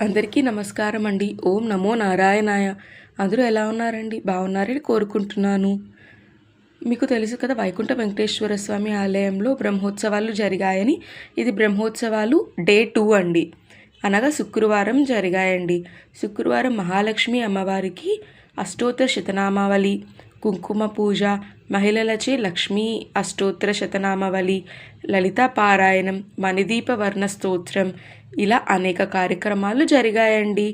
అందరికీ నమస్కారం అండి. ఓం నమో నారాయణాయ. అందరూ ఎలా ఉన్నారండి? బాగున్నారని కోరుకుంటున్నాను. మీకు తెలుసు కదా, వైకుంఠ వెంకటేశ్వర స్వామి ఆలయంలో బ్రహ్మోత్సవాలు జరిగాయని. ఇది బ్రహ్మోత్సవాలు డే 2 అండి. అనగా శుక్రవారం జరిగాయండి. శుక్రవారం మహాలక్ష్మి అమ్మవారికి అష్టోత్తర శతనామావళి, కుంకుమ పూజ, మహిళలచే లక్ష్మీ అష్టోత్తర శతనామావళి, లలితా పారాయణం, మణిదీప వర్ణ స్తోత్రం, ఇలా అనేక కార్యక్రమాలు జరిగాయండి.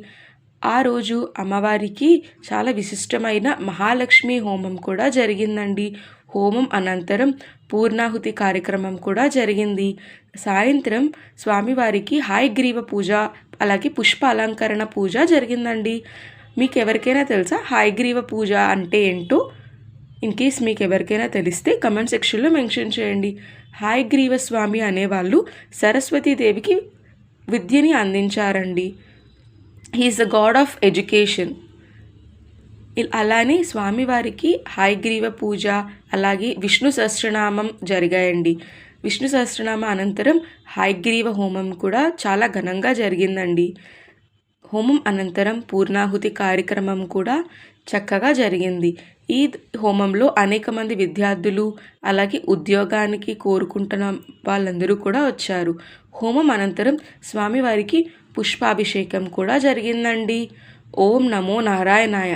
ఆ రోజు అమ్మవారికి చాలా విశిష్టమైన మహాలక్ష్మి హోమం కూడా జరిగిందండి. హోమం అనంతరం పూర్ణాహుతి కార్యక్రమం కూడా జరిగింది. సాయంత్రం స్వామివారికి హాయగ్రీవ పూజ, అలాగే పుష్ప అలంకరణ పూజ జరిగిందండి. మీకు ఎవరికైనా తెలుసా హాయగ్రీవ పూజ అంటే ఏంటో? ఇన్ కేస్ మీకు ఎవరికైనా తెలిస్తే కమెంట్ సెక్షన్లో మెన్షన్ చేయండి. హాయగ్రీవ స్వామి అనేవాళ్ళు సరస్వతీదేవికి విద్యని అందించారండి. He is the god of education. అలానే స్వామివారికి హాయగ్రీవ పూజ, అలాగే విష్ణు సహస్రనామం జరిగాయండి. విష్ణు సహస్రనామ అనంతరం హాయగ్రీవ హోమం కూడా చాలా ఘనంగా జరిగిందండి. హోమం అనంతరం పూర్ణాహుతి కార్యక్రమం కూడా చక్కగా జరిగింది. ఈ హోమంలో అనేక మంది విద్యార్థులు, అలాగే ఉద్యోగానికి కోరుకుంటున్న వాళ్ళందరూ కూడా వచ్చారు. హోమం అనంతరం స్వామివారికి పుష్పాభిషేకం కూడా జరిగిందండి. ఓం నమో నారాయణాయ.